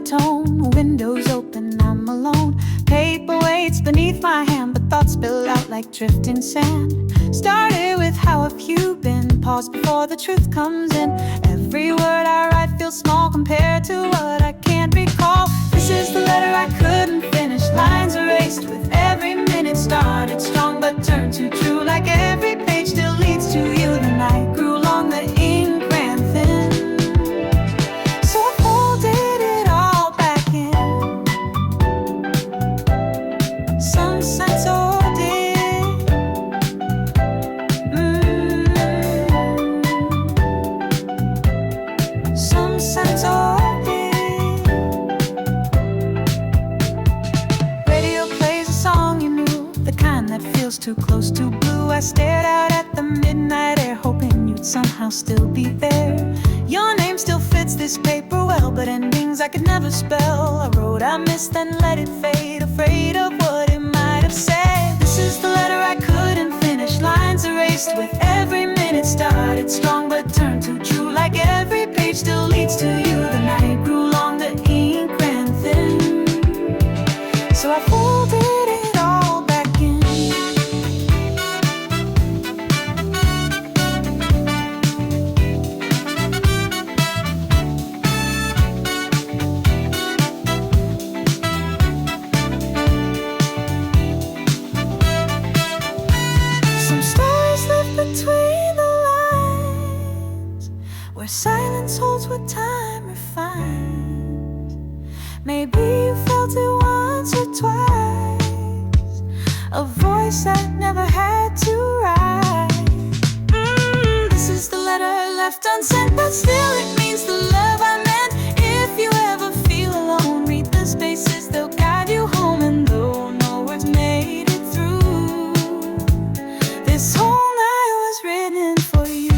tone. Windows open, I'm alone. Paper waits beneath my hand, but thoughts spill out like drifting sand. Started with how have you been? Pause before the truth comes in. Every word I write feels small compared to what I can't recall. This is the letter I couldn't finish. Lines erased with every minute. Started strong but turned too true. Like every page still leads to you. The night grew long, the ink ran thin. So I folded it all back in. Some sense of it. Some sense of it. Radio plays a song you knew, the kind that feels too close to blue. I stared out at the midnight air, hoping you'd somehow still be there. Your name still fits this paper well, but endings I could never spell. I wrote I missed, then let it fade, afraid of what it might have said. This is the letter I couldn't finish. Lines erased with every minute. Started strong but turned too true. Like every page still leads to you. The night grew long, the ink ran thin. So I folded it all back in. Some stars live between the lines, where silence holds what time refines. Maybe you felt it once or twice, a voice that never had to write. This is the letter left unsent, but still it means the love I meant. If you ever feel alone, read the spaces, they'll guide you home. And though no words made it through, this whole night was written for you.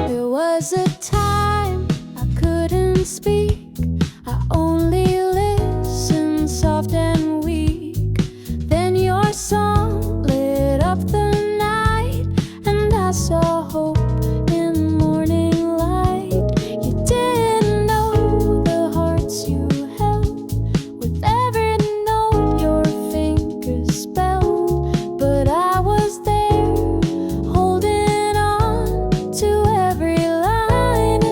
There was a time I couldn't speak. I only listened soft and weak. Then your song lit up the night, and I saw hope in the morning light. You didn't know the hearts you held with every note your fingers spelled, but I was there holding on to every line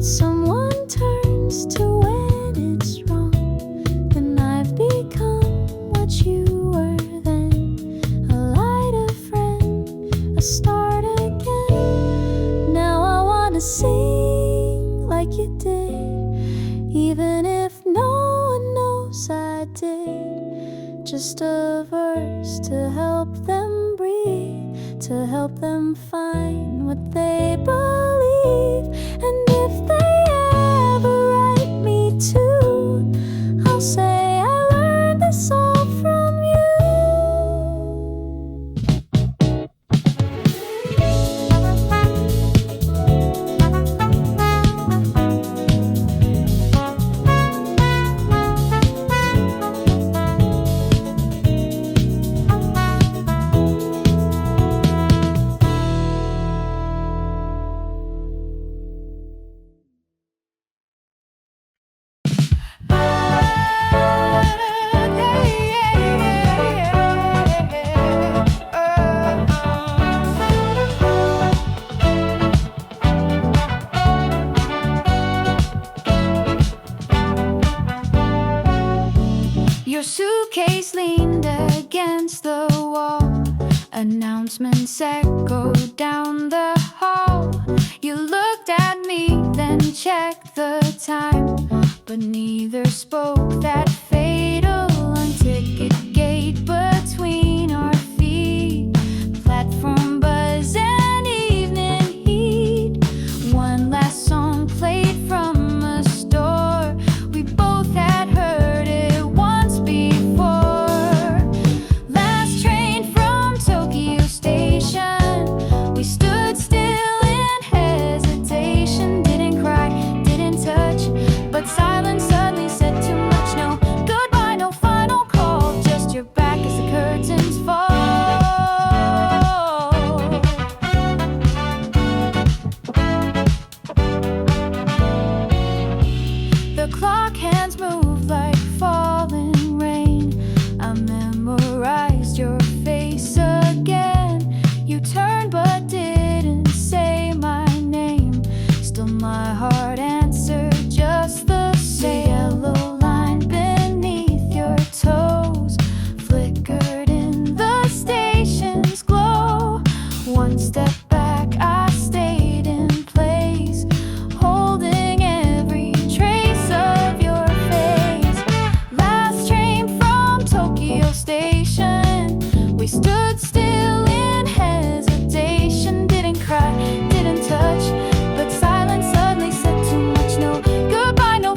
someone turns to when it's wrong. And I've become what you were then, a light, a friend, a start again. Now I wanna sing like you did, even if no one knows I did. Just a verse to help them breathe, to help them find what they believe. And if they ever write me too, I'll say I learned this all from you. Your suitcase leaned against the wall. Announcements echoed down the hall. You looked at me, then checked the time, but neither spoke that fatal ticket gate between our feet. Platform buzz and evening heat. One last song played from a store we both had heard it once before. Last train from Tokyo Station. We stood still in hesitation. Didn't cry, didn't touch, but silence suddenly said too much. No goodbye, no final call, just your back as the curtains fall. The clock hands move like falling rain. I memorized your face again. You turned but didn't say my name. Still my heart answered just the same. The yellow line beneath your toes flickered in the station's glow. One step back, I stayed in place, holding every trace of your face. Last train from Tokyo Station. We stood still in hesitation. Didn't cry, didn't touch, but silence suddenly said too much. No goodbye, no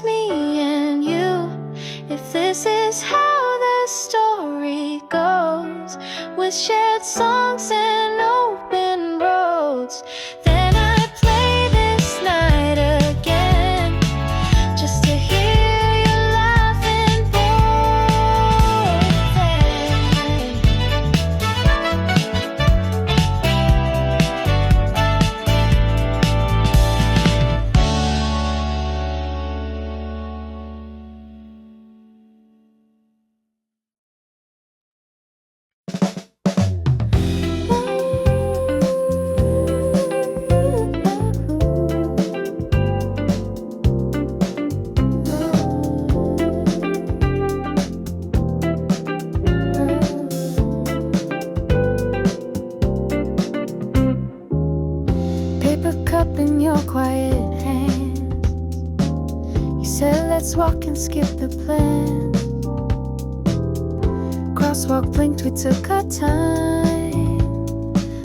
just me and you. If this is how the story goes, with shared songs and open roads, then I play this night again, just to hear you laughing both ends. Paper cup in your quiet hands, you said let's walk and skip the plan. Crosswalk blinked, we took our time,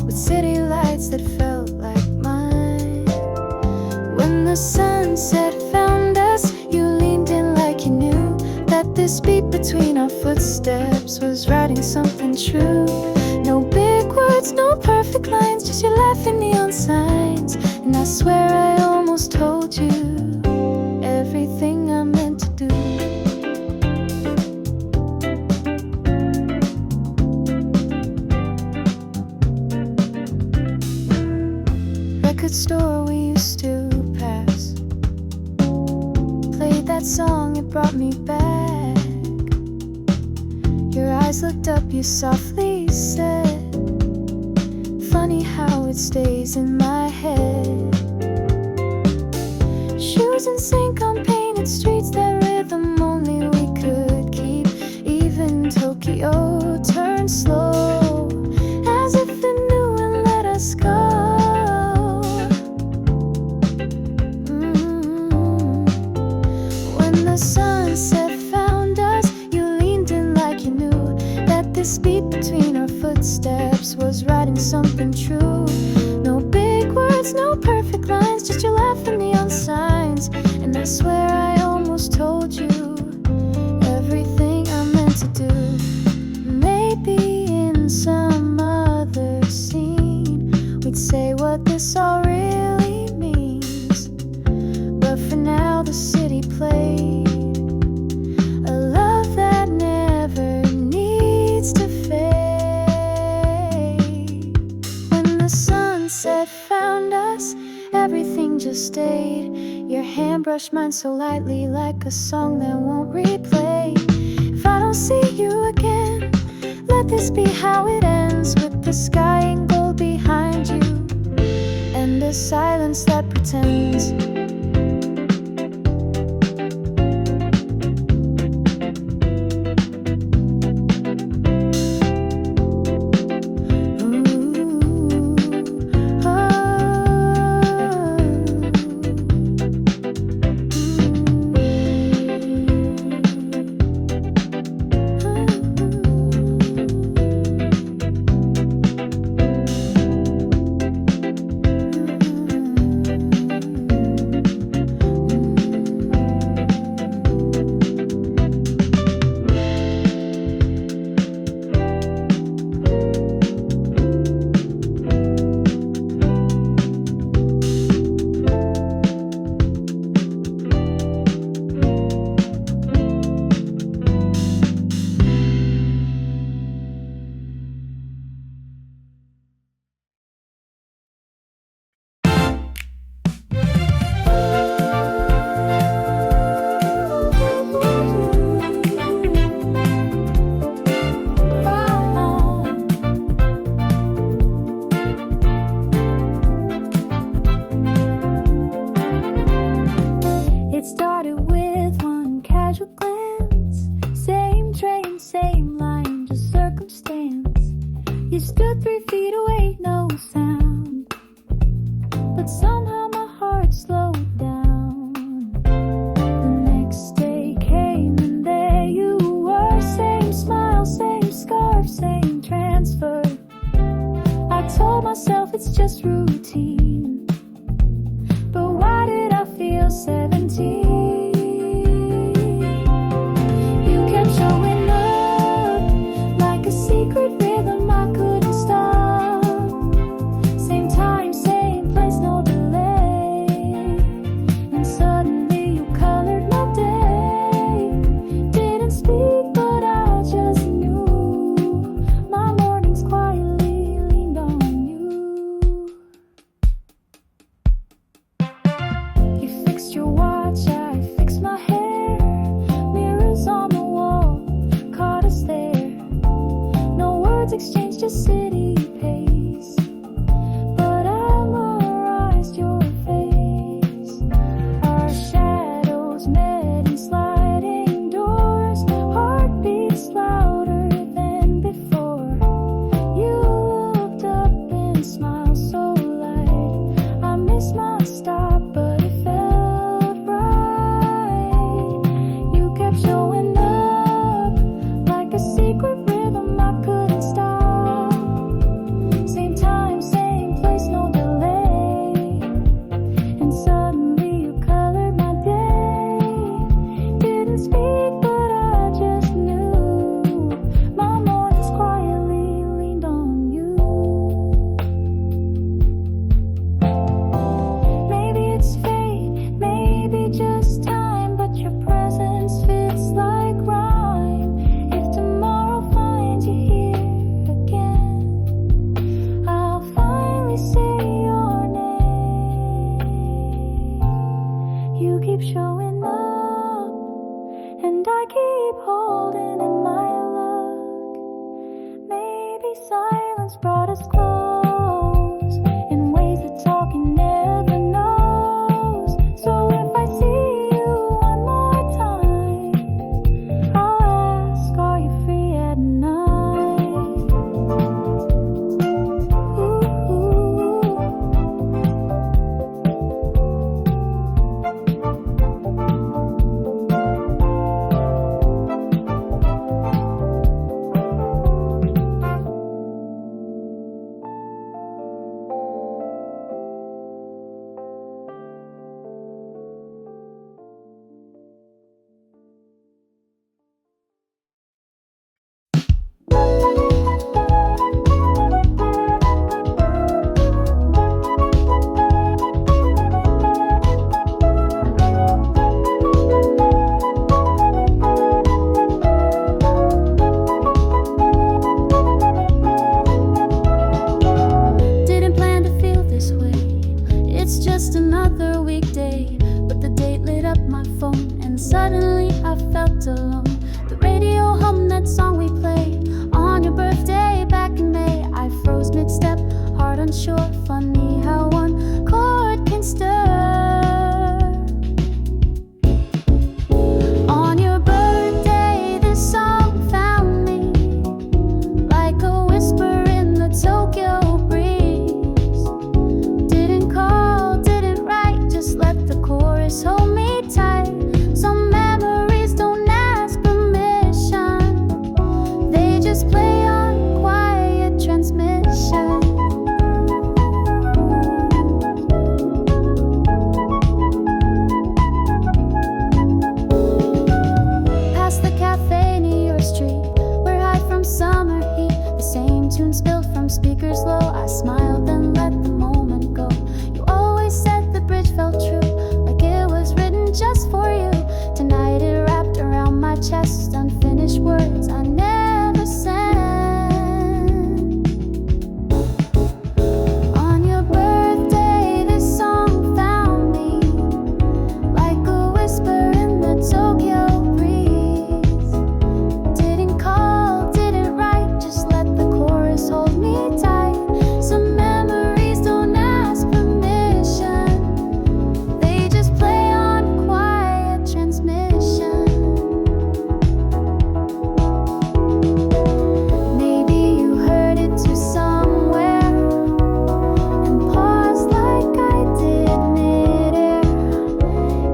with city lights that felt like mine. When the sunset found us, you leaned in like you knew that this beat between our footsteps was writing something true. No big words, no perfect lines, just your laughing neon signs. And I swear I almost told you everything I meant to do. Record store we used to pass, played that song, it brought me back. Your eyes looked up, you softly said, funny how it stays in my head. Shoes in sync on painted streets, that rhythm only we could keep. Even Tokyo turned slow, as if it knew and let us go. When the sunset found us, you leaned in like you knew that this beat between our footsteps was writing something true. No big words, no perfect lines, just your laugh and neon signs. And I swear I almost told you everything I meant to do. Maybe in some other scene we'd say what this all really means, but for now the city played a love that never needs to fade. When the sunset found us, everything just stayed. Your hand brushed mine so lightly, like a song that won't replay. If I don't see you again, let this be how it ends, with the sky in gold behind you and a silence that pretends. You stood 3 feet away, no sound, but somehow my heart slowed down. The next day came and there you were, same smile, same scarf, same transfer. I told myself it's just routine, but why did I feel 17? the city pace, but I memorized your face. Our shadows met in sliding doors, heartbeats louder than before. You looked up and smiled so light. I missed my stop, but it felt right. You kept showing up like a secret rhythm I couldn't stop. Same time, same place, no delay. And suddenly you colored my day. Didn't speak, but I just knew. My mornings quietly leaned on you. Maybe it's fate, maybe just time, but your presence fits like rhyme. If tomorrow finds you here again, I'll finally say your name. You keep showing up, and I keep holding in my luck. Maybe silence brought us close in ways that talking never knows. So if I see you one more time, I'll ask, are you free at night? Ooh. Didn't plan to feel this way. It's just another weekday, but the date lit up my phone, and suddenly I felt alone. The radio hummed that song we played on your birthday back in May. I froze mid-step, heart unsure. Funny how one chord can stir. On your birthday, this song found me like a whisper in the Tokyo breeze. Didn't call, didn't write, just let the chorus hold me tight. Some memories don't ask permission, they just play on quiet transmission. Past the cafe near your street, we're high from summer heat. The same tune spilled from speakers low. I smiled and let the moment go. You always said the bridge felt true, like it was written just for you. Tonight it wrapped around my chest, unfinished words I never sent. On your birthday, this song found me like a whisper in the Tokyo breeze. Didn't call, didn't write, just let the chorus hold me tight. Some memories don't ask permission, they just play on quiet transmission. Maybe you heard it too somewhere and paused like I did midair.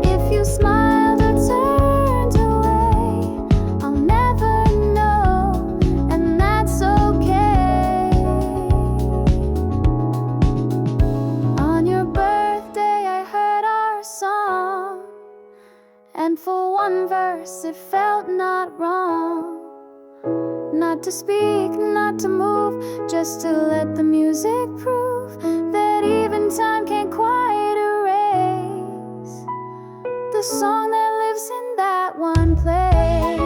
If you smiled or turned away, I'll never know, and that's okay. On your birthday, I heard our song, and for one verse, it felt not wrong. Not to speak, not to move, just to let the music prove that even time can't quite erase the song that lives in that one place.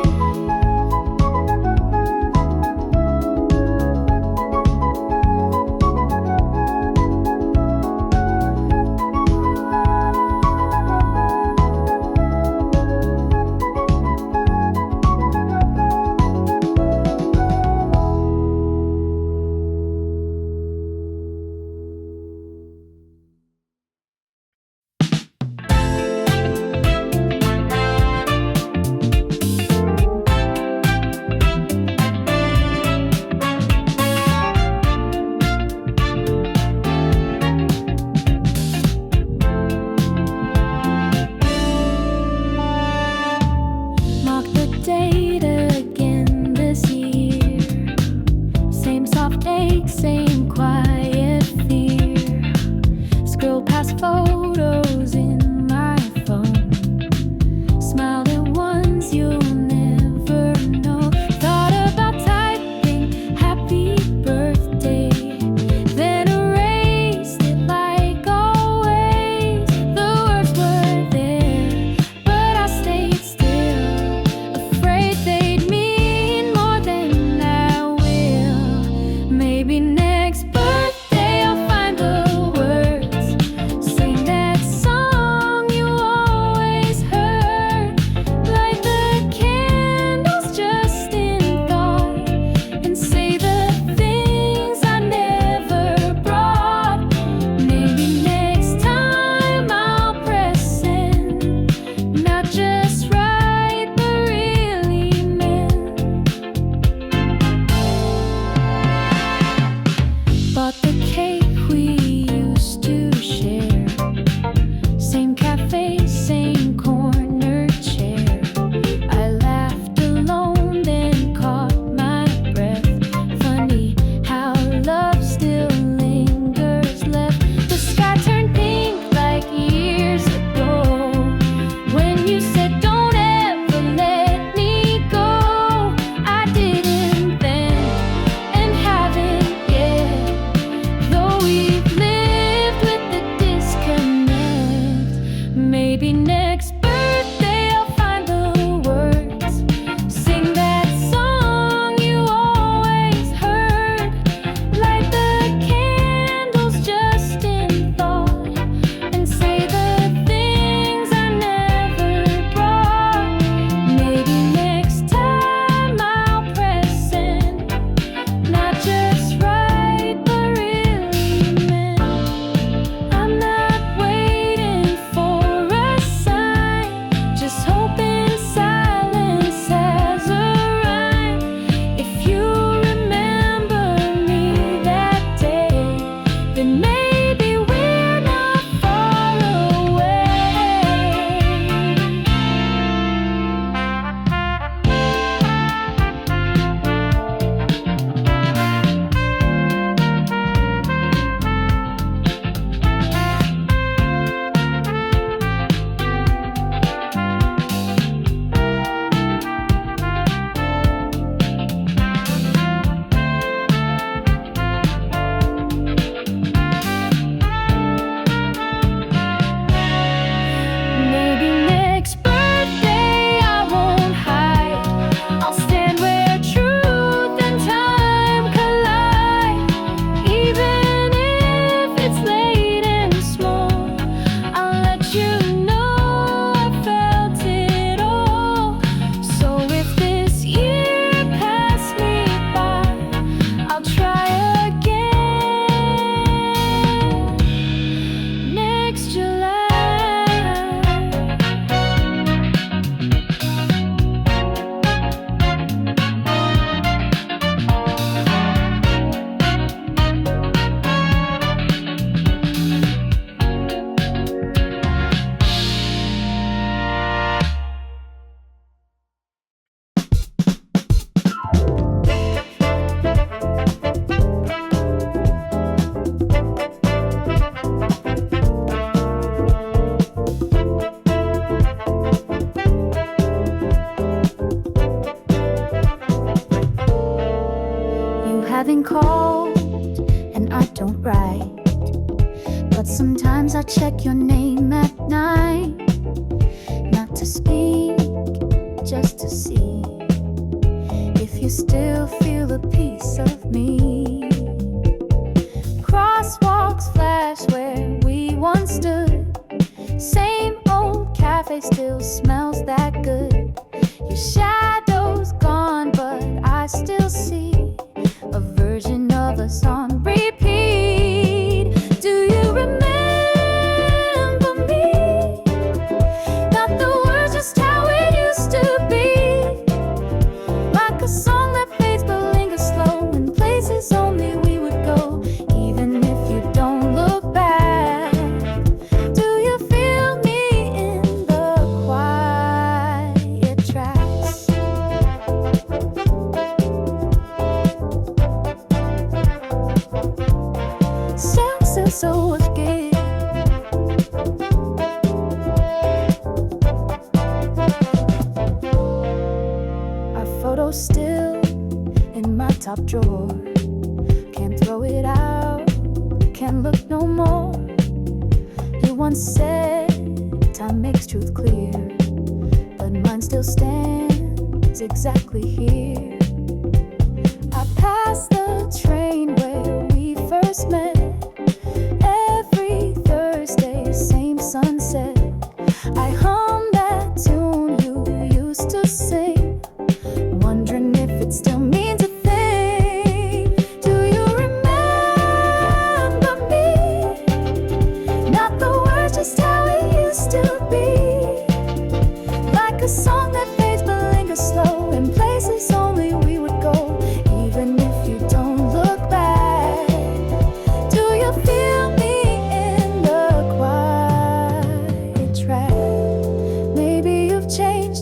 having called, and I don't write, but sometimes I check your name at night, not to speak, just to see if you still feel a piece of me. Crosswalks flash where we once stood, same old cafe still smells that good. Your shadow's gone, but I still see a version of us on repeat. Do you remember me? Not the words, just how it used to be. Like a song that fades but lingers slow in places only we would go, even if you don't look back. Do you feel me in the quiet tracks? So again, our photo's still in my top drawer. Can't throw it out, can't look no more. You once said time makes truth clear, but mine still stands exactly here. I passed the train where we first met. Sunset, I hum that tune you used to sing, wondering if it still means a thing. Do you remember me? Not the words, just how it used to be. Like a song that fades but lingers slow in places only we would go, even if you don't look back. Do you feel me?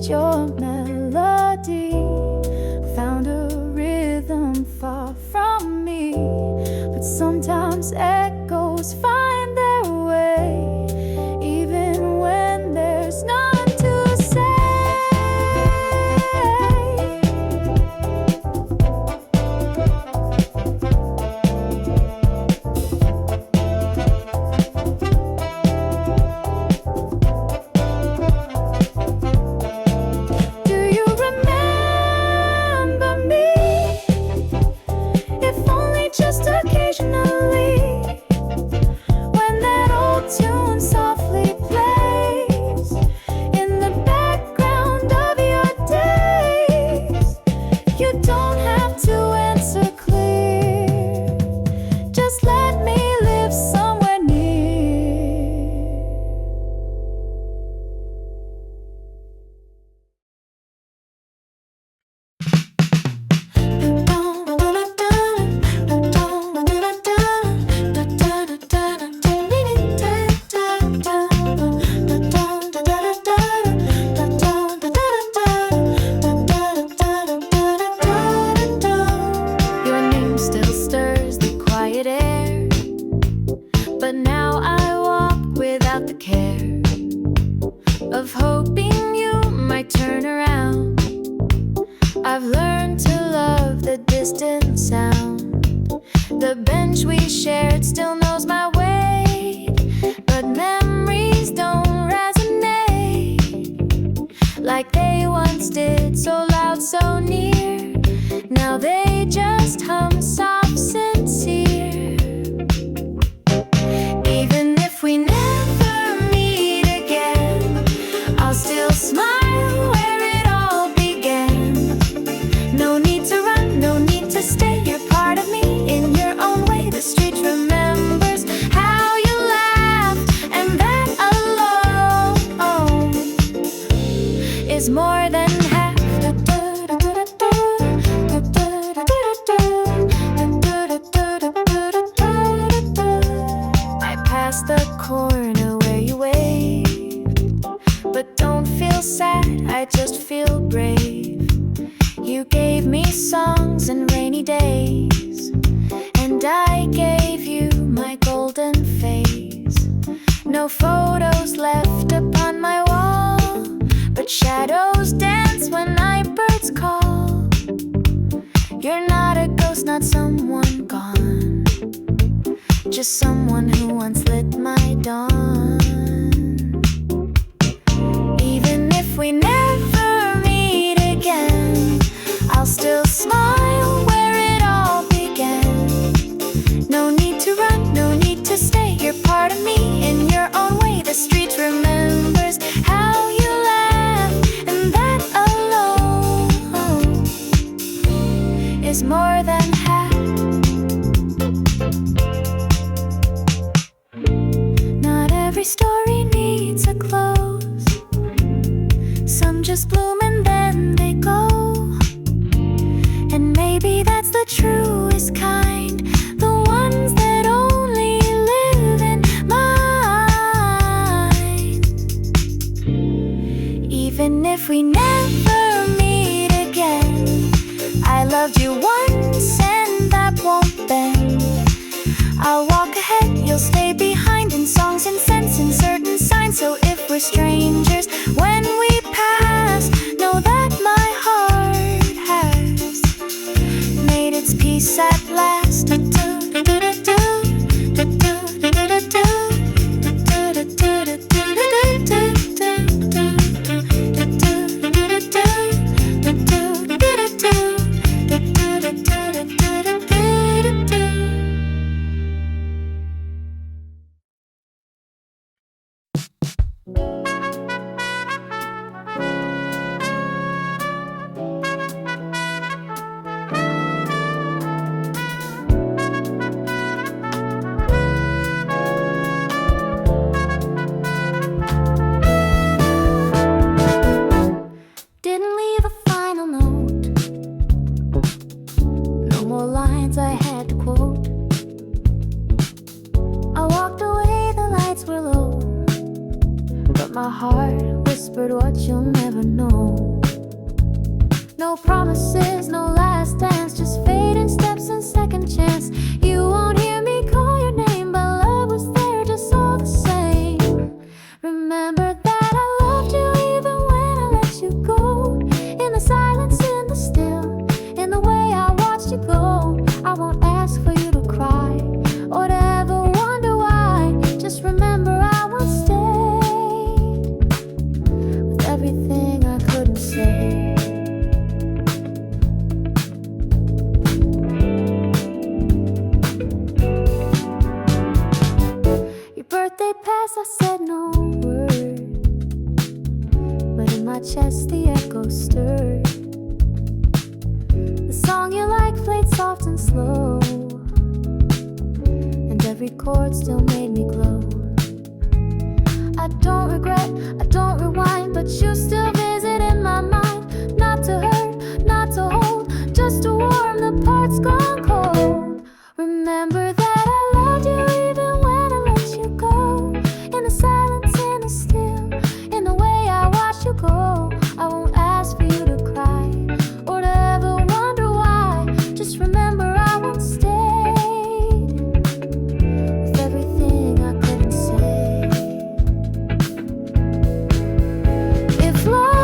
Your melody found a rhythm far from me, but sometimes echoes find their way, even when there's none to say. Just occasionally, when that old tune softly plays in the background of your days, you don't have to answer clear. Just let me live somewhere near. But now I walk without the care of hoping you might turn around. I've learned to love the distant sound. The bench we shared still knows my way, but memories don't resonate like they once did, so loud, so near. Now they just hum soft, sincere. Even if we never meet again, I'll still smile where it all began. No need to run, no need to stay. You're part of me in your own way. The street remembers how you laughed, and that alone is more than half. The corner where you wave, but don't feel sad, I just feel brave. You gave me songs and rainy days, and I gave you my golden face. No photos left upon my wall, but shadows dance when night birds call. You're not a ghost, not someone just someone who once lit my dawn. Even if we never meet again, I'll still smile where it all began. No need to run, no need to stay. You're part of me in your own way. The street remembers how you laugh, and that alone is more than half. Not every story needs a close. Some just bloom and then they go. And maybe that's the truest kind, the ones that only live in mine. Even if we never meet again, I loved you once and that won't bend. I'll walk ahead, you'll stay behind, in songs and scents and certain signs. So if we're strangers when we pass, know that my heart has made its peace at last. Didn't leave a final note, no more lines I had to quote. I walked away, the lights were low, but my heart whispered what you'll never know. No promises, no last dance, just fading steps and second chance. You won't hear me call your name, but love was there just all the same. Remember that I loved you even when I let you go. In the silence, in the still, in the way I watched you go. I won't ask for you to cry or to ever wonder why. Just remember I once stayed with everything I couldn't say. Your birthday passed, I said no word, but in my chest the echo stirred. The song you like played soft and slow, and every chord still made me glow. I don't regret, I don't rewind, but you still visit in my mind. Not to hurt, not to hold, just to warm the parts gone cold. Remember that I loved you even when I let you go. In the silence, in the still, in the way I watched you go. I won't ask for you to cry or to ever wonder why. Just remember I once stayed with everything I couldn't say. If love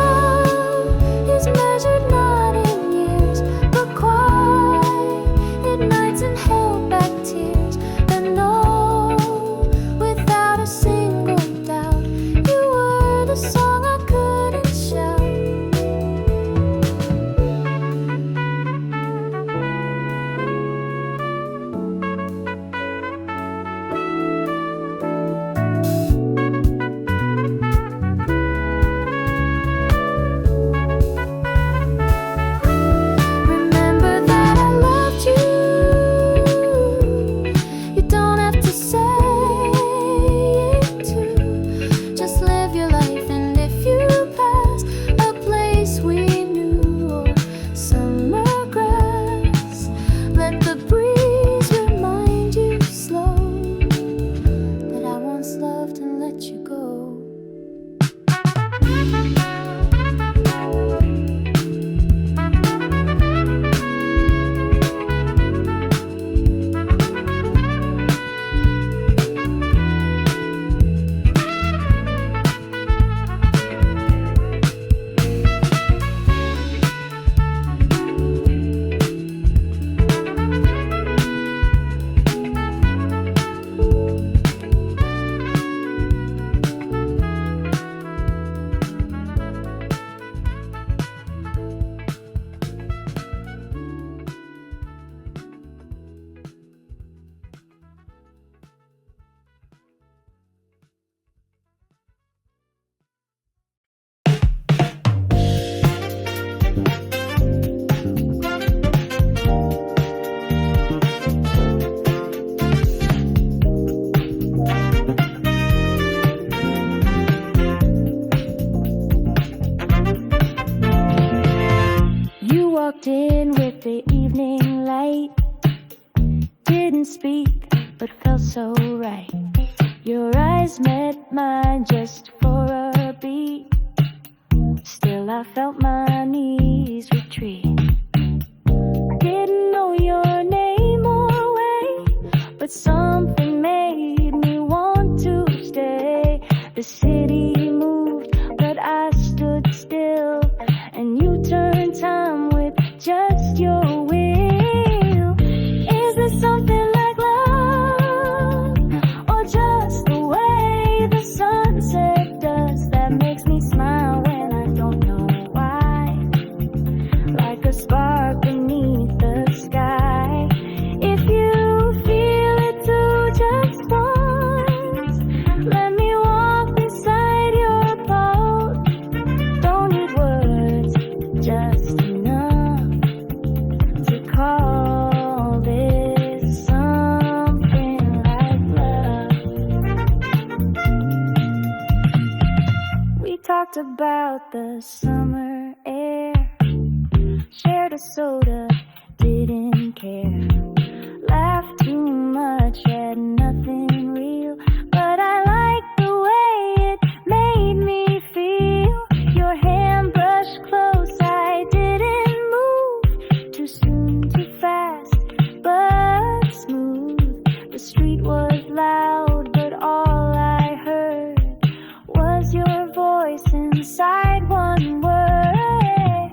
walked in with the evening light. Didn't speak, but felt so right. Your eyes met mine just for a beat. Still I felt my knees retreat. Didn't know your name or way, but something made me want to stay. The city moved, but I stood still, and you turned time with just your will. Is this something like love, or just the way the sunset does that makes me smile when I don't know why? Like a spark beneath the sky. If you feel it too, just once, let me walk beside your pose. Don't need words, just enough to call this something like love. We talked about the summer air, shared a soda, didn't care. Laughed too much at nothing real, but I liked the way it made me feel. Your hand brushed close, I didn't move. Too soon, too fast, but smooth. The street was loud, but all I heard was your voice inside one word.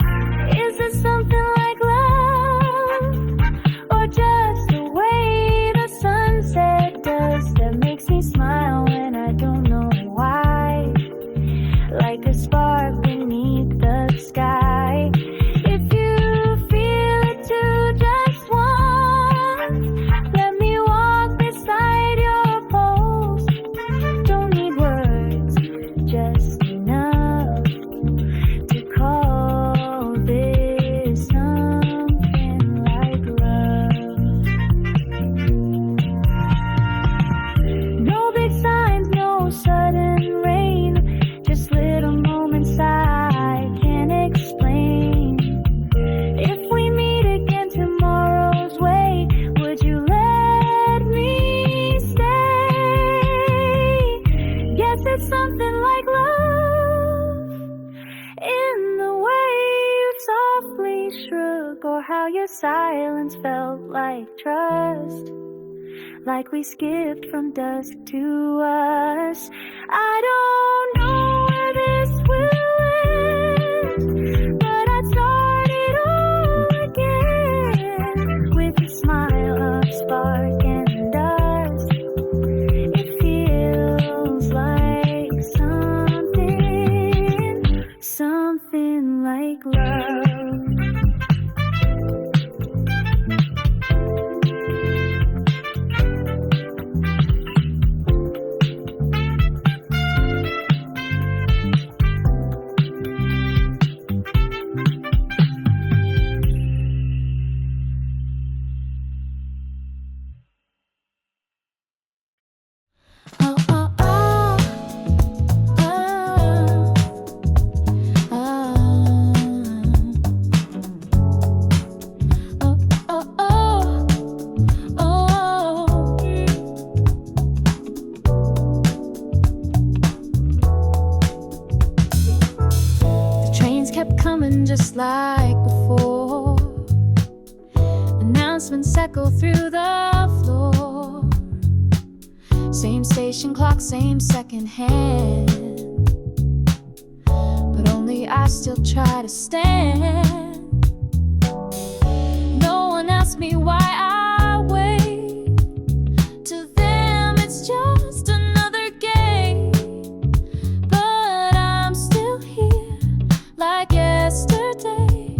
Is it something like love, or just the way the sunset does that makes me smile when I don't know why? Like a spark beneath the sky. If you feel it too, just once, let me walk beside your pose. Don't need words, just enough to call this something like love. No big signs, no sudden rain, just little moments I can't explain. If we meet again tomorrow's way, would you let me stay? Guess it's something like love, in the way you softly shook, or how your silence felt like trust. Like we skipped from dusk to us. I don't know where this will end, but I'd start it all again with a smile of spark and dust. It feels like something like love. Oh, oh, oh. Oh, oh, oh. Oh. The trains kept coming just like before. Announcements echo through the floor. Same station clock, same second hand, but only I still try to stand. No one asks me why I wait. To them it's just another game, but I'm still here like yesterday,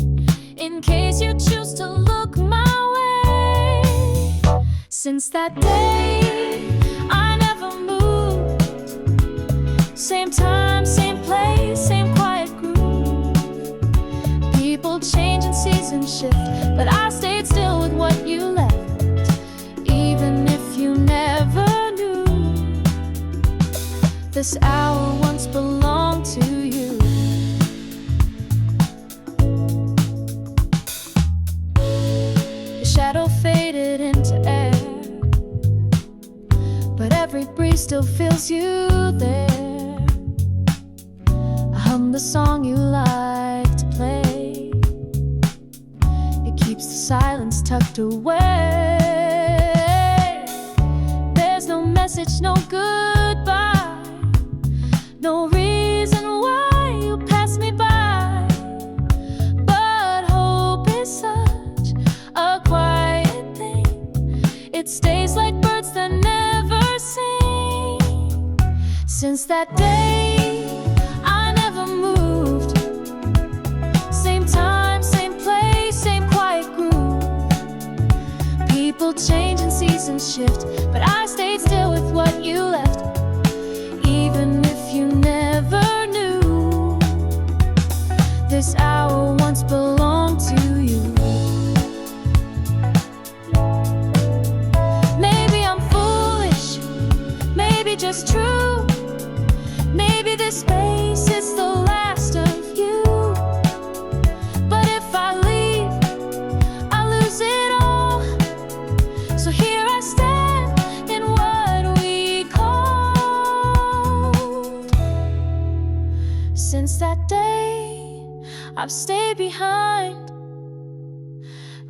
in case you choose to look my way. Since that day I never moved. Same time, same place, same quiet groove. People change and seasons shift, but I stayed still with what you left. Even if you never knew, this hour once belonged to you. still feels you there. I hum the song you like to play. It keeps the silence tucked away. There's no message, no goodbye, no reason why you pass me by. But hope is such a quiet thing. It stays like birds that never sing. Since that day, I never moved. Same time, same place, same quiet groove. People change and seasons shift, but I stayed still with what you left. Even if you never knew, this hour once belonged to you. Maybe I'm foolish, maybe just true. Maybe this space is the last of you. But if I leave, I lose it all. So here I stand in what we called. Since that day, I've stayed behind,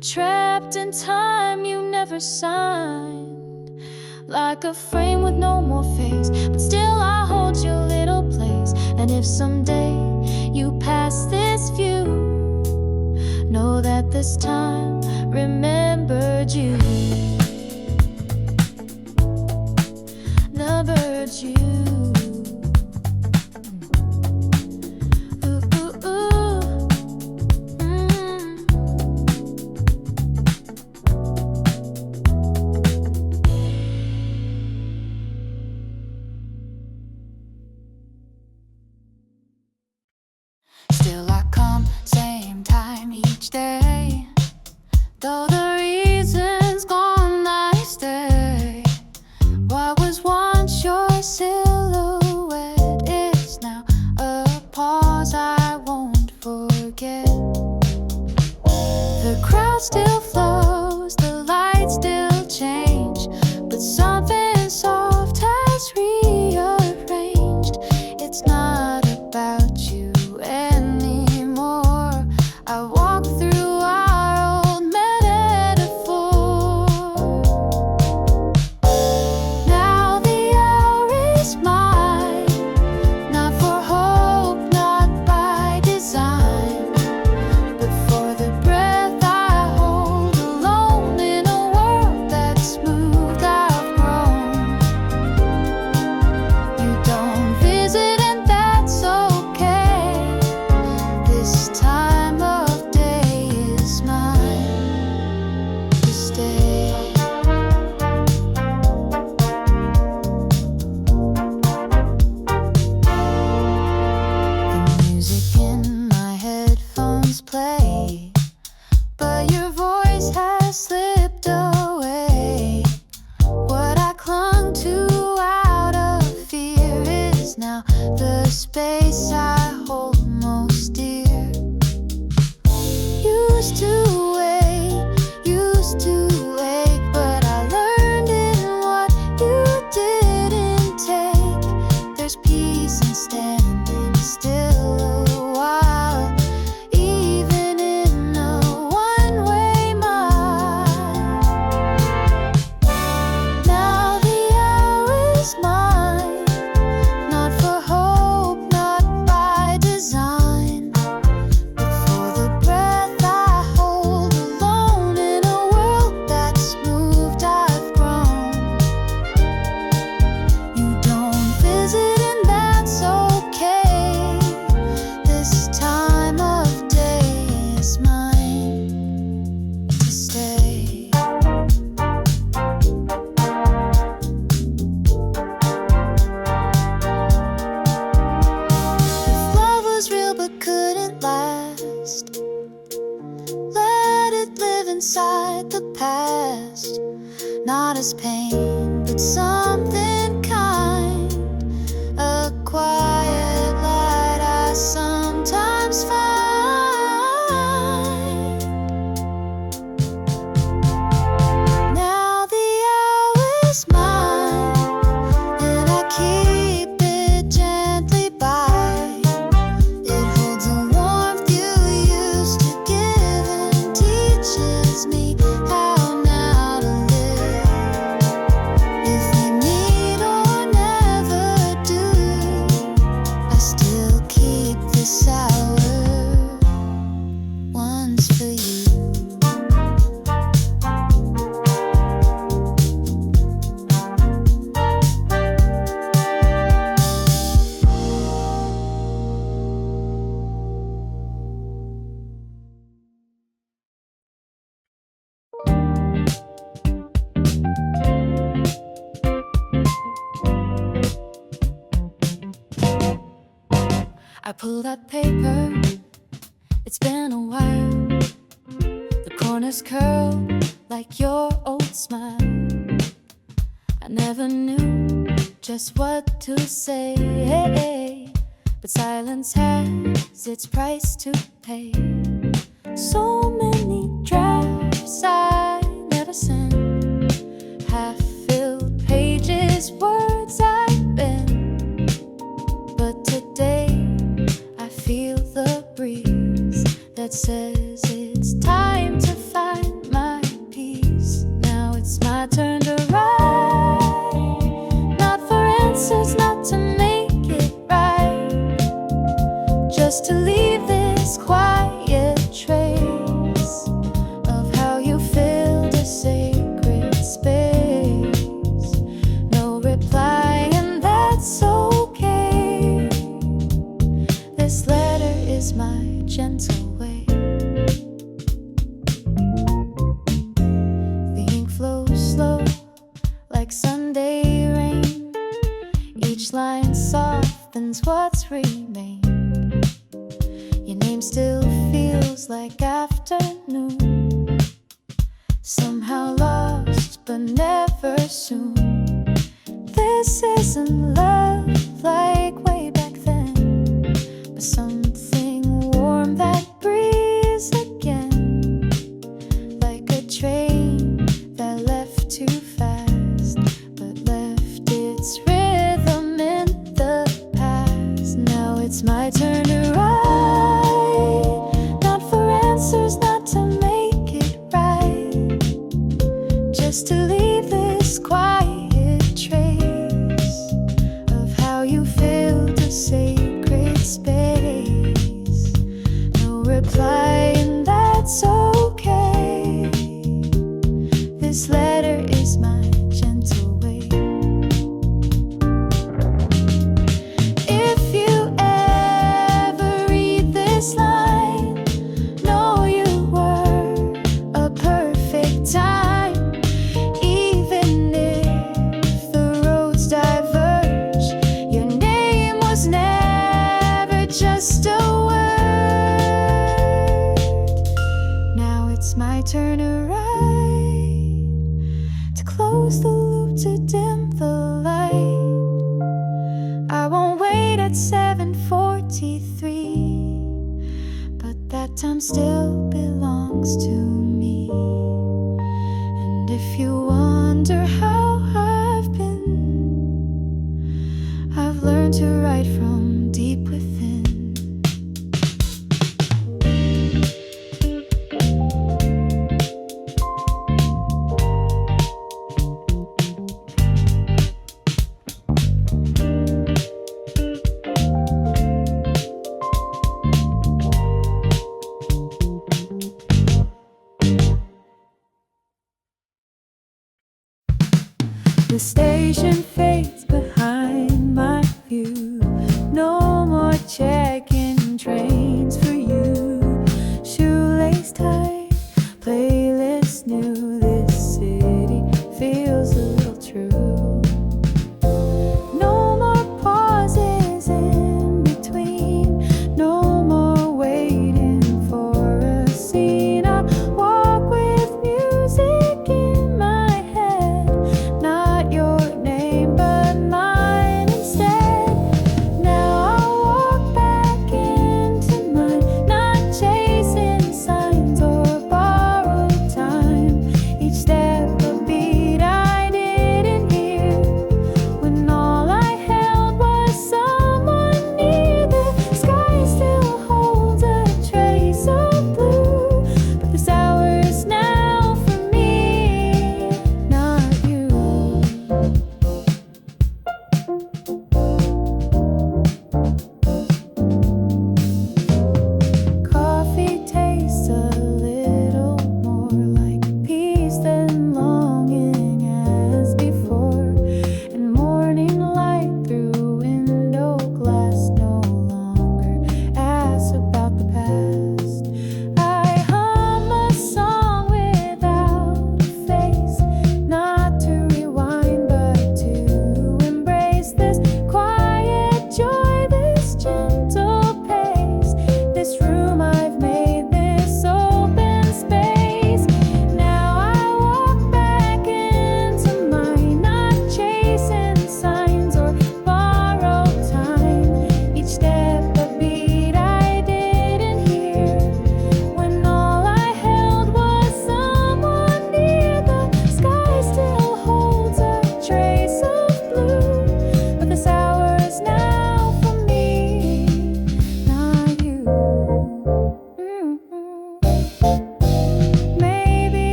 trapped in time you never signed. Like a frame with no more face, but still I hold your little place. And if someday you pass this view, know that this time remembered you. Remembered you. Still I come, same time each day. Though the reason's gone, I stay. What was once your silhouette is now a pause I won't forget. The crowd still flows, the lights still change, but something soft has rearranged. It's not about you anymore. I walk through our old metaphor. Now the hour is mine, not for hope, not by design, but for the breath I hold alone in a world that's moved, I've grown. You don't visit and that's okay. This time of day is mine to stay. The music in my headphones play, but your voice has slipped away. What I clung to out of fear is now the space I hold most dear. Used to wake, but I learned in what you didn't take. There's peace in standing still a while, even in a one-way mile. Now the hour is mine, not for hope, not by design, but for the breath I hold alone in a world that's moved, I've grown. You don't visit and that's okay. This time of day is mine to stay. If love was real but couldn't last, let it live inside the past. Not as pain, but something kind. A quiet light I sometimes find. Now the hour is mine, and I one's for you. I pulled out paper, it's been a while. The corners curl like your old smile. I never knew just what to say, but silence has its price to pay. So many drafts I never sent, half-filled pages, words I've been. But today I feel the breeze that says it's time to find my peace. Now it's my turn to write, not for answers, not to make it right, just to leave this quiet trace of how you filled a sacred space. No reply, and that's okay. This letter is my gentle way. The ink flows slow like Sunday rain. Each line softens what's remained. Your name still feels like afternoon, somehow lost but never soon. This isn't love like way back then, but something warm that breathes again, like a train that left too fast but left its rhythm in the past. Now it's my turn to write, not for answers, not to make it right, just to leave this quiet trace of how you filled a sacred space. No reply, and that's okay. This letter is my gentle way. If you ever read this line, know you were a perfect time. Even if the roads diverge, your name was never just a word. Now it's my turn to write, to close the loop, to dim the light. I won't wait at 7:43, but that time still belongs to me. And if you wonder how I've been, I've learned to write from deep within. The station fades behind my view. No more checking trains for you. Shoelace tight, playlist new. This city feels a little true. No more pauses in between. No more waiting for a scene. I walk with music in my head, not your name but mine instead. Now I walk back into my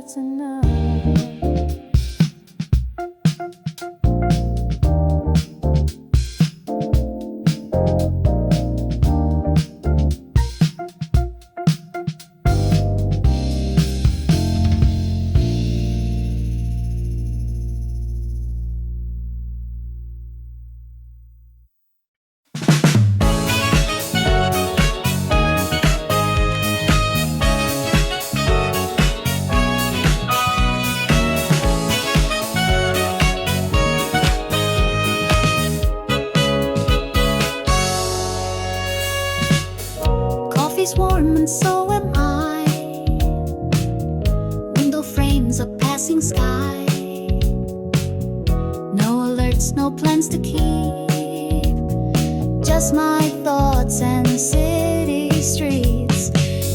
just enough. Warm and so am I. Window frames a passing sky. No alerts, no plans to keep. Just my thoughts and city streets.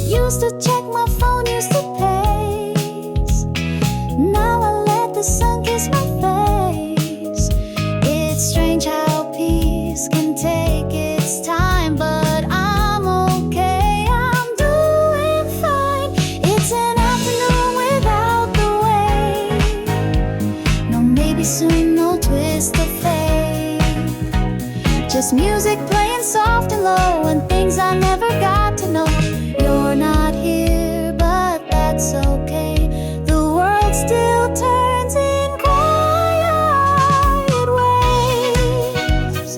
Used to check my phone, used to pace. Now I let the sun kiss my face. It's strange how peace can take its time, but soon no twist of fate. Just music playing soft and low, and things I never got to know. You're not here, but that's okay. The world still turns in quiet waves.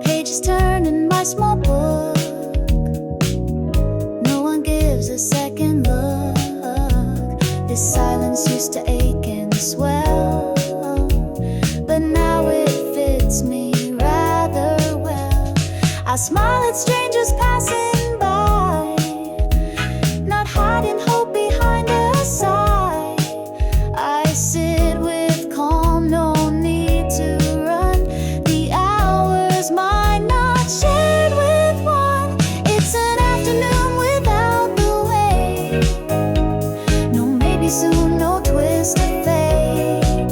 Pages turn in my small book. A second look. This silence used to ache and swell, but now it fits me rather well. I smile at strangers passing by, not hiding hope behind a sigh. I sit with calm, no need to run. The hours might not shared with one. It's an afternoon without soon, no twist of fate.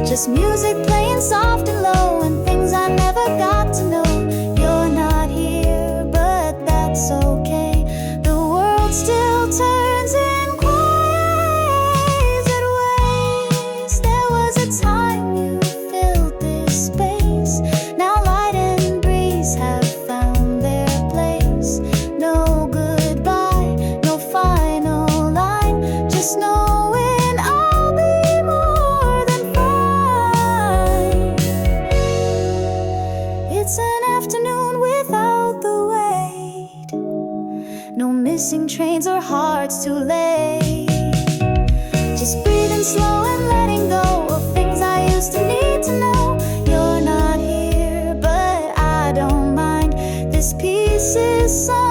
Just music playing soft and low, and things I never got to know. You're not here, but that's okay. The world still turns in quiet ways. There was a time you filled this space. Now light and breeze have found their place. No goodbye, no final line. Just knowing I'll be more than fine. It's an afternoon without the wait. No missing trains or hearts too late. Just breathing slow and letting go of things I used to need to know. You're not here, but I don't mind. This peace is something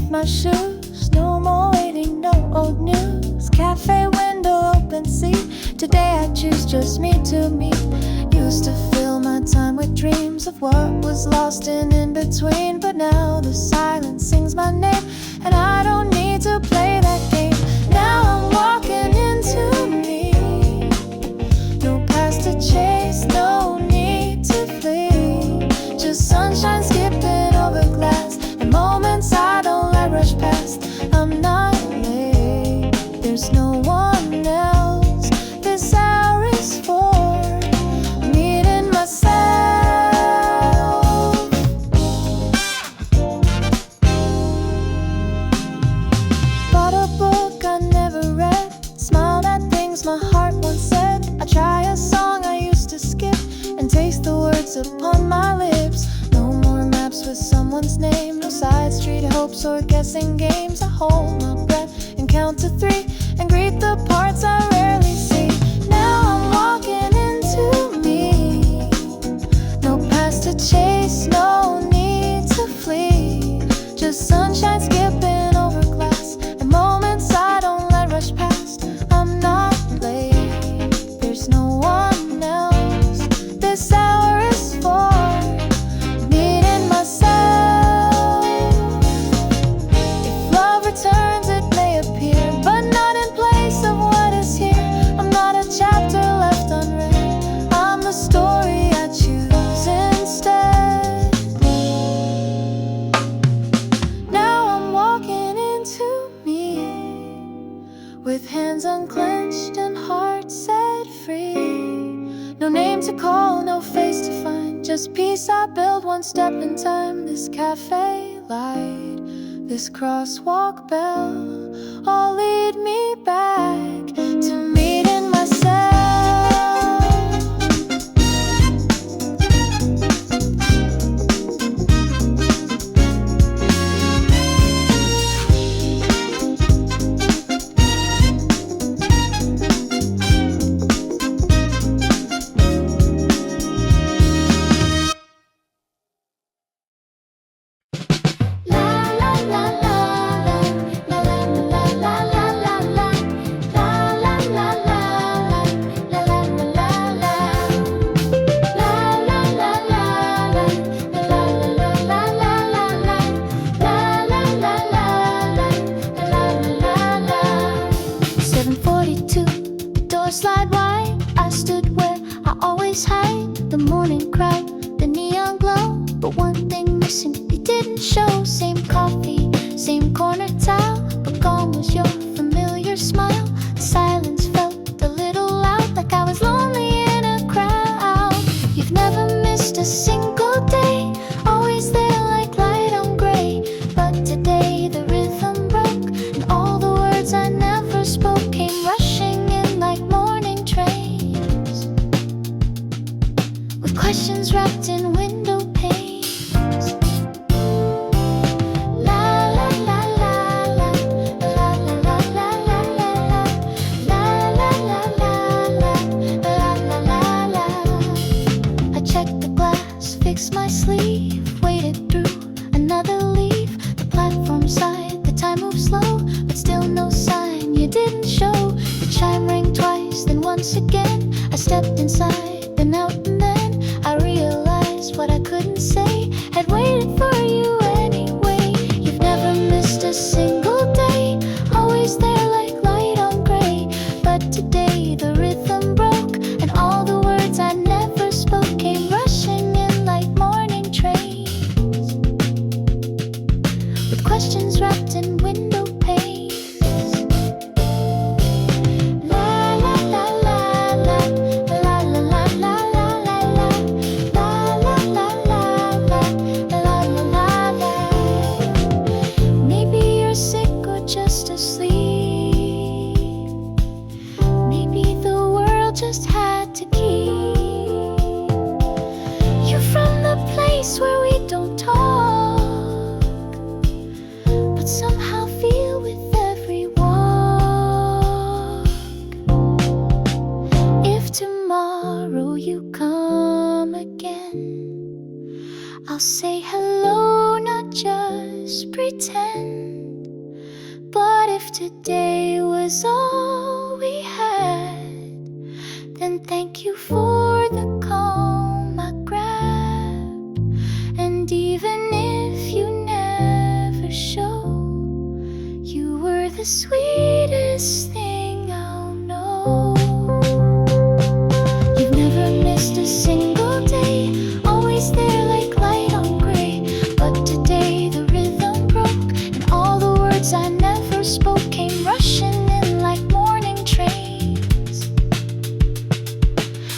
my shoes. No more waiting, no old news. Cafe window open, see. Today I choose just me to meet. Used to fill my time with dreams of what was lost and in between, but now the silence sings my name, and I don't need to play that game. Now I'm walking into me. No past to chase, no need to flee. Just sunshine skipping over glass, and moments I don't let rush past. I'm not late, there's no one else. This hour is for meeting myself. puzzles or guessing games. I hold my breath and count to 3 and greet the parts I rarely see. Now I'm walking into me. No past to chase, no need to flee. Just sunshine skipping over glass and moments I don't let rush past. I'm not late, there's no one else. This hour is for me and myself. If love returns, it may appear, but not in place of what is here. I'm not a chapter left unread, I'm the story I choose instead. Now I'm walking into me, with hands unclenched and heart set free. No name to call, no face to find, just peace I build one step in time. This cafe light, this crosswalk bell, all lead me back to meeting myself. Slide wide, I stood where I always hide. The morning crowd, the neon glow, but one thing missing, it didn't show. Same coffee, same corner tile, but gone was your familiar smile. The silence felt a little loud, like I was lonely in a crowd. You've never missed a single day, always there like light on gray. But today the rhythm broke, and all the words I never spoke came rushing in like morning trains, with questions wrapped in window panes. La la la la la, la la la la la, la la la la la, la la la. I checked the glass, fixed my sleeve, waited through another leaf. The platform side, the time moved slow, but still no sign, you didn't show. The chime rang twice, then once again. I stepped inside, then out, and then I realized what I couldn't say had waited for you anyway. You've never missed a single day, always there like light on gray. But today the rhythm broke, and all the words I never spoke came rushing in like morning trains, with questions wrapped in window panes. La la la la la, la la la la la la, la la la la la, la la la. Maybe you're sick or just asleep. Maybe the world just had to keep you from the place where we don't talk, but somehow feel with every walk. If tomorrow you come again, I'll say hello, not just pretend. But if today was all we had, then thank you for the calm I grabbed. And even if you never show, you were the sweetest thing I'll know. You've never missed a single day, always there like light on gray. But today the rhythm broke, and all the words I never spoke came rushing in like morning trains,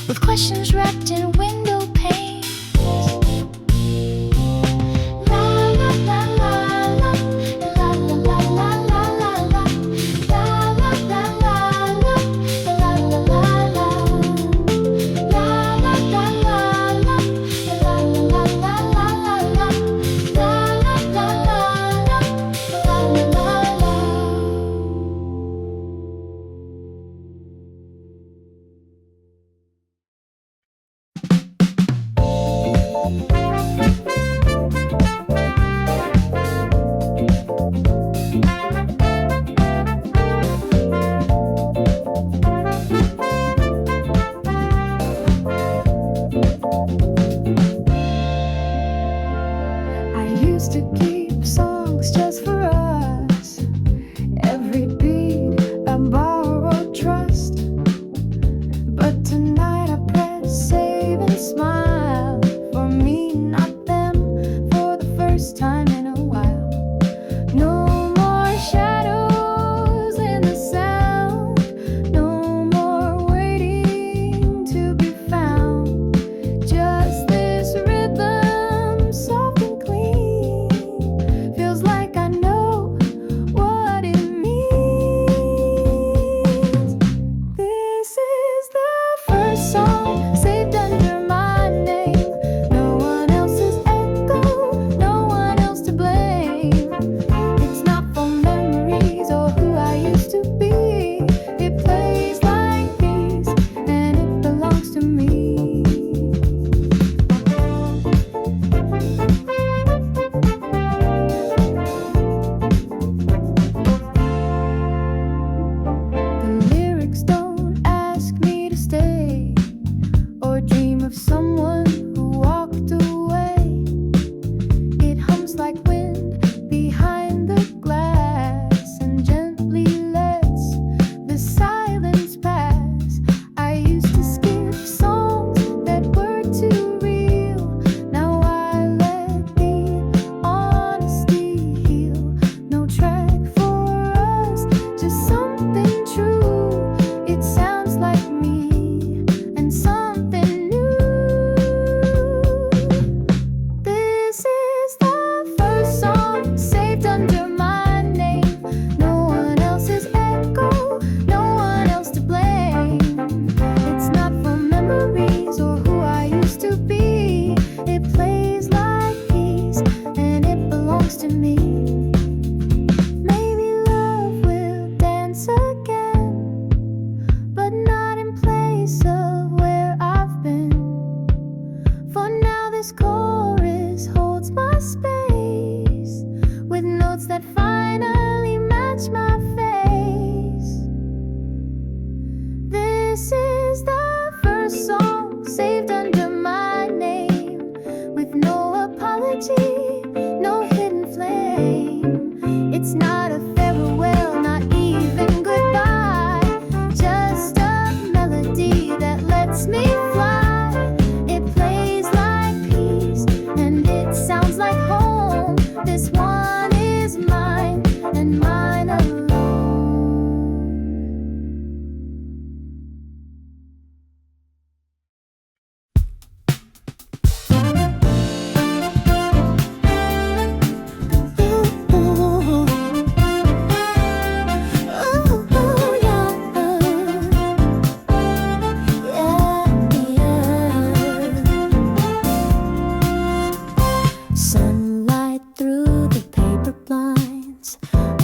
with questions wrapped in window panes. La la la la la, la la la la la la, la la la la la, la la la la, la la la la.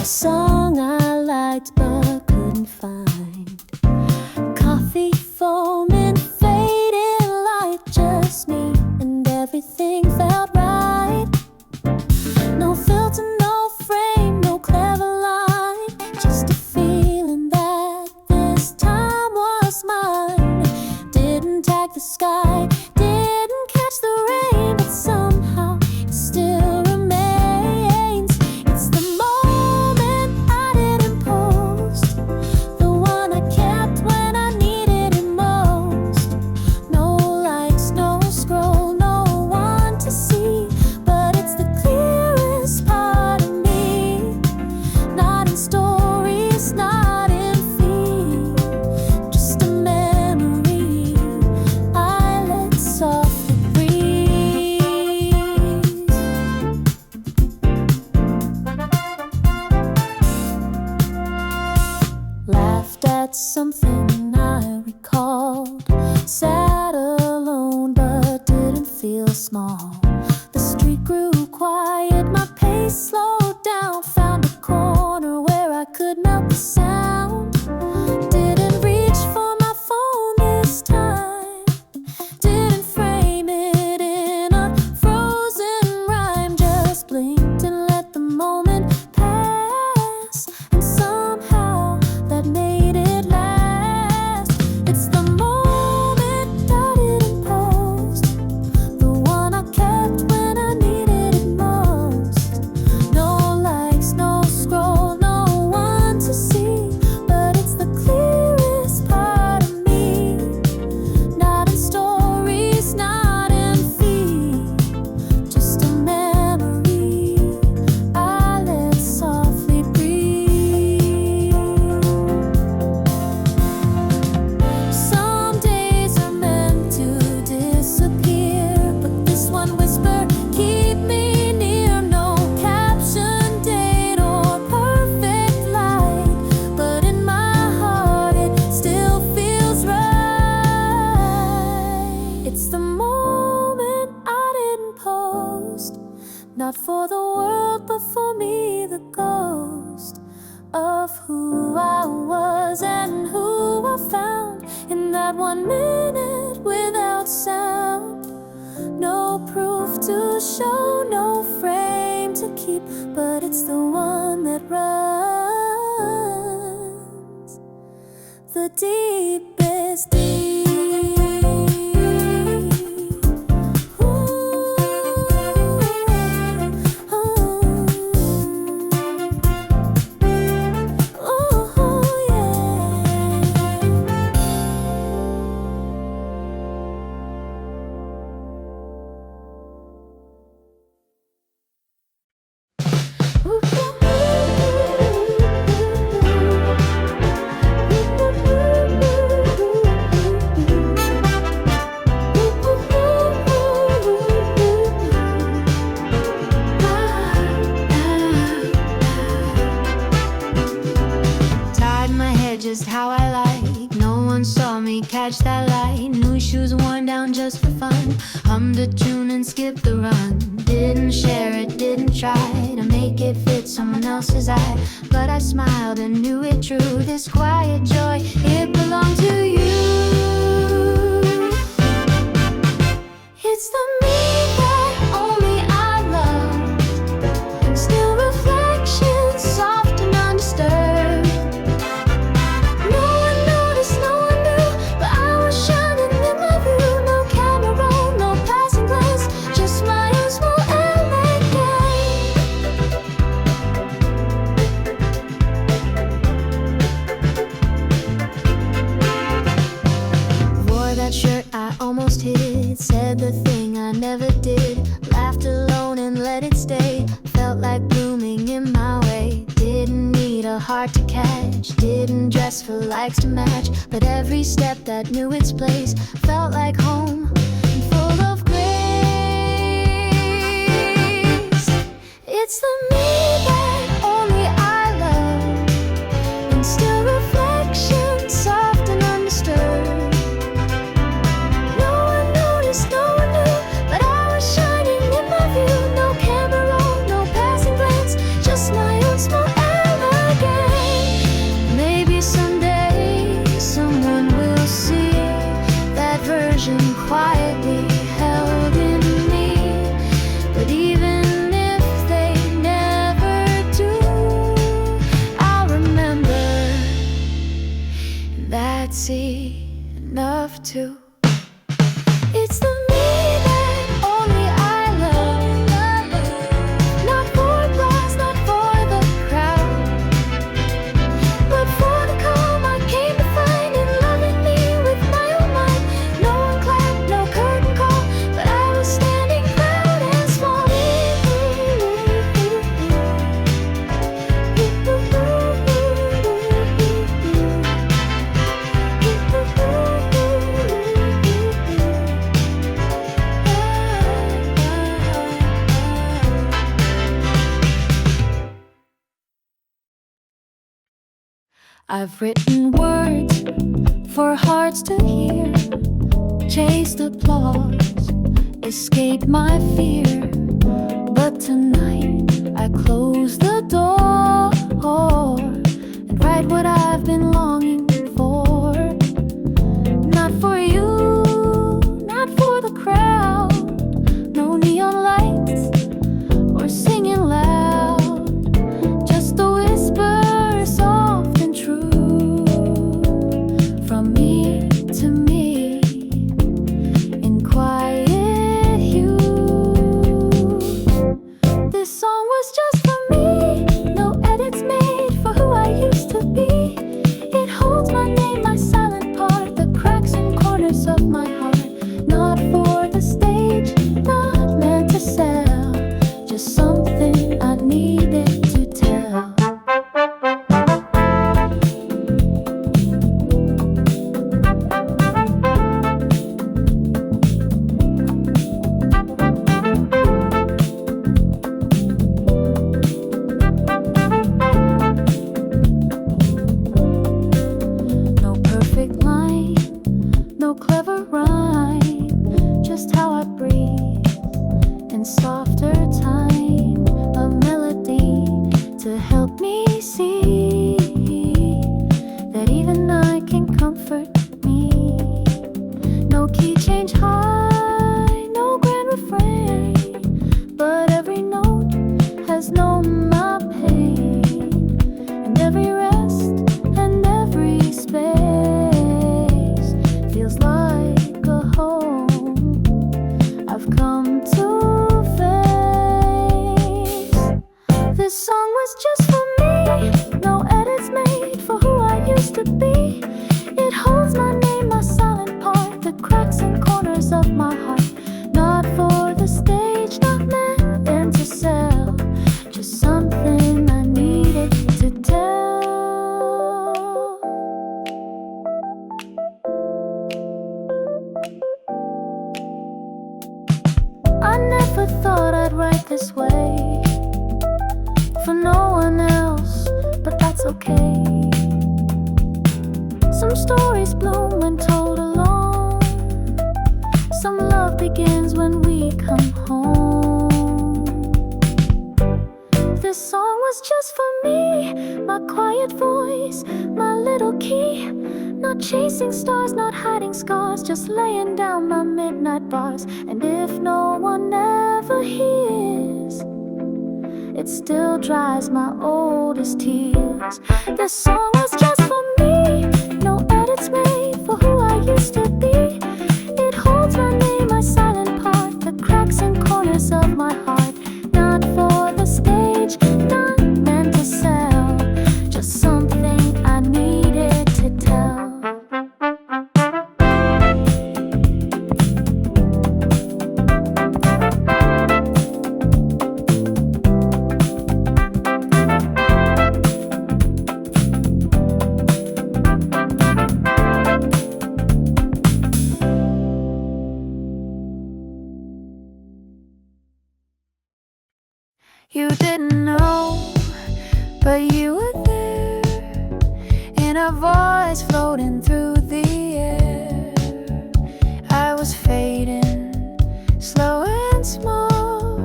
a song I liked but couldn't find. Coffee foaming, fading light, just me and everything felt right. No filter, no frame, no clever line, just a feeling that this time was mine. Didn't tag the sky, didn't catch the rain, but somehow it still remains. It's the moment I didn't post, the one I kept when I needed it most. No likes, no scroll, no one to see, but it's the clearest part of me. Not in stories, not in feed, just a memory I let softly breathe. Laughed at something I recalled, sat alone but didn't feel small. The street grew quiet, my pace slowed down, found a corner where I could melt the sound. Didn't reach for my phone this time, didn't frame it in a frozen rhyme, just blinked and let the moment pass, and somehow that made it last. It's the moment I didn't post, the one I kept when I needed it most. No likes, no scroll, no one to see, but it's the clearest part of me. Not in stories, not in feed, just a memory I let softly breathe. Some days are meant to disappear, but this one whisper, keep me near. No caption, date, or perfect light, but in my heart it still feels right. It's the moment I didn't post, not for the world but for me, the ghost of who I was and who I found in that 1 minute without sound. No proof to show, no frame to keep, but it's the one that runs the deepest deep. Tied my hair just how I like, no one saw me catch that light. New shoes worn down just for fun, hummed a tune and skipped the run. Didn't share it, didn't try to make it fit someone else's eye, but I smiled and knew it true. This quiet joy, it belonged to you. It's the me that only I loved, still reflections soft and undisturbed. No one noticed, no one knew, but I was shining in my view. No camera roll, no passing glance, just my own small elegance. Wore that shirt, I almost hid it, said the thing I never did, laughed alone and let it stay. Felt like blooming in my way, didn't need a heart to catch, didn't dress for likes to match, but every step that knew its place felt like home and full of grace. It's the me that only I love, and still reflections soft and undisturbed. No one noticed, no one knew, but I was shining in my view. No camera roll, no passing glance, just my own small elegance. see enough to. It's the me that only I love, not for applause, not for the crowd, but for the calm I came to find in loving me with my own mind. No one clapped, no curtain call, but I was standing proud and small. I've written words for hearts to hear, chased applause, escaped my fear, but tonight I close the door and write what I've been longing for. Not for you, not for the crowd, no neon lights or singing loud, just a whisper soft and true from me to me in quiet hue. This song was just for me, no edits made for who I used to be. It holds my name, my silent part, the cracks and corners of my heart. Not for the stage, not meant to sell, just something I needed to tell. No perfect line, no clever rhyme, just how I breathe in softer time, a melody to help me see that even I can comfort me. No key change high, no grand refrain, but every note has known my pain, and every rest and every space feels like a home I've come to face. This song was just for me, no edits made for who I used to be. It holds my name, my silent part, the cracks and corners of my heart. Not for the stage, not meant to sell, just something I needed to tell. I never thought I'd write this way for no one else, but that's okay. Some stories bloom when told alone, some love begins when we come home. This song was just for me, my quiet voice, my little key. Not chasing stars, not hiding scars, just laying down my midnight bars. And if no one ever hears, it still dries my oldest tears. This song was just for me, no edits made for who I used to be. It holds my name, my silent part, the cracks and corners of my heart. Not for the stage, not meant to sell, just something I needed to tell. You didn't know, but you were there, in a voice floating through the air. I was fading, slow and small,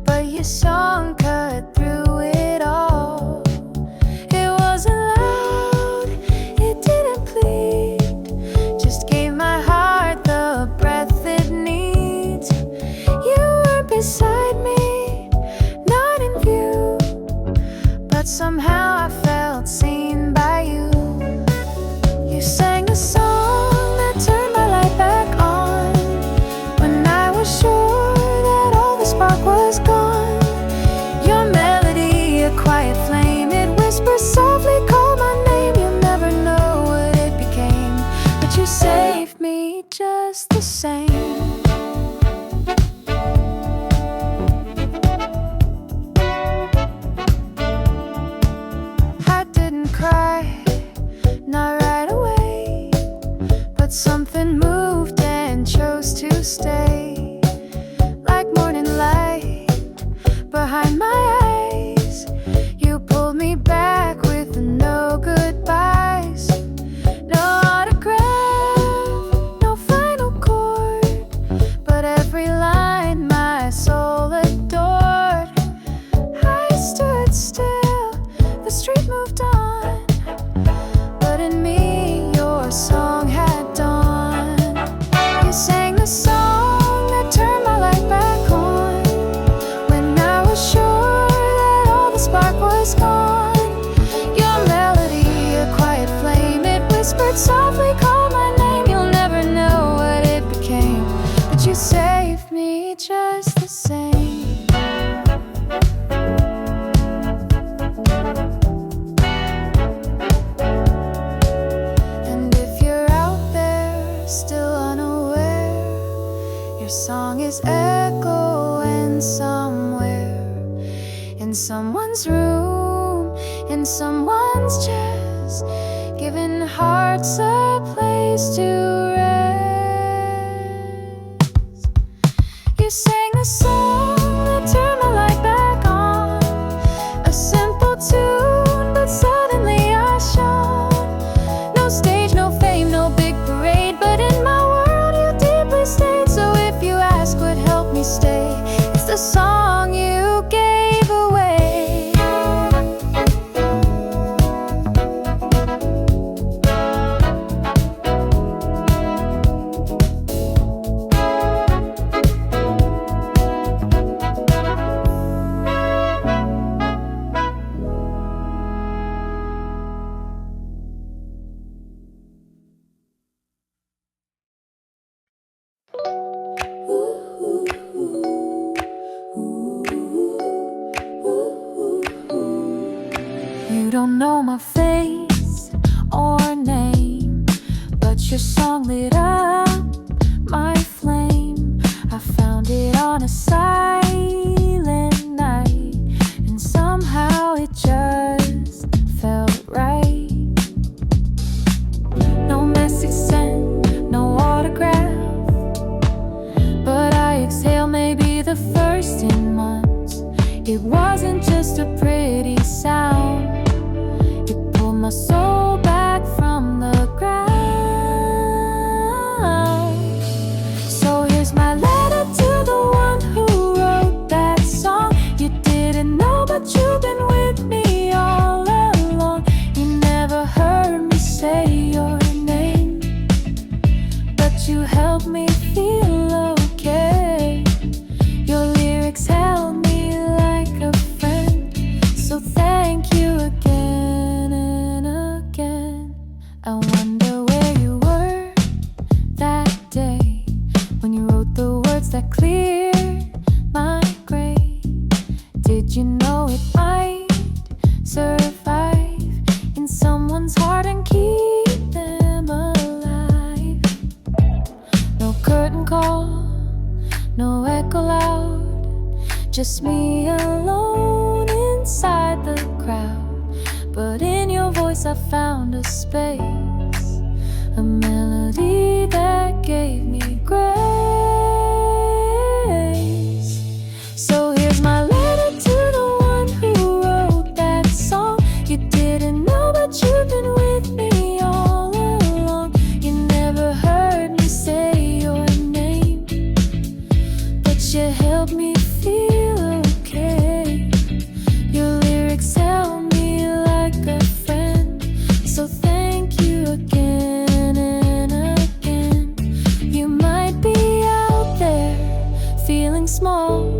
but your song cut through it all. It wasn't loud, it didn't plead, just gave my heart the breath it needs. You were beside me, somehow I felt seen by you. You sang a song same. I didn't cry, not right away, but something moved and chose to stay. Like morning light behind my eyes, you pulled me back with no goodbyes. No autograph, no final chord, but every line my soul adored. I stood still, the street moved on, but in me your song had dawned. You sang the song that turned my light back on, when I was sure that all the spark was gone. Your melody, a quiet flame, it whispered softly, called my name. You'll never know what it became, but you saved me just the same. And if you're out there still unaware, your song is echoing somewhere, in someone's room, in someone's chest, giving hearts a place to rest. You sang the song that turned my light back on, a simple tune, but suddenly I shone. No stage, no fame, no big parade, but in my world you deeply stayed. So if you ask what helped me stay, it's the song you gave away. You don't know my face or name, but your song lit up my flame. I found it on a silent night, and somehow it just felt right. No message sent, no autograph, but I exhale maybe the first in months. It wasn't just a pretty sound, it pulled my soul back from the ground. So here's my letter to the one who wrote that song. You didn't know, but you've been with me all along. You never heard me say your name, but you helped me feel okay. Your lyrics held me like a friend, so thank you again and again. I wonder where you were that day when you wrote the words that cleared my grave. Did you know it might survive in someone's heart and keep them alive? No curtain call, no echo loud, just me alone inside the crowd. But in your voice I found a space, a melody that gave me grace. So here's my letter to the one who wrote that song. You didn't know, but you've been with me all along. You never heard me say your name, but you helped me feel okay. Your lyrics held me like a friend, so thank you again and again. You might be out there feeling small,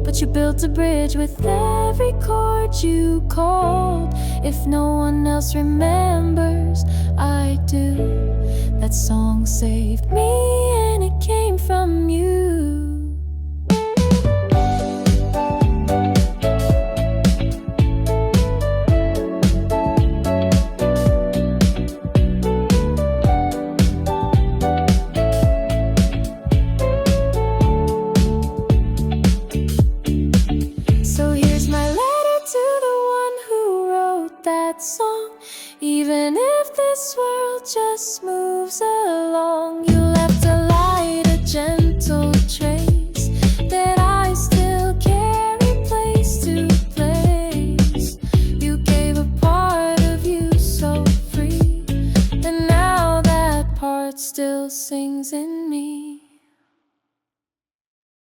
but you built a bridge with every chord you called. If no one else remembers, I do. That song saved me and it came from you. belong.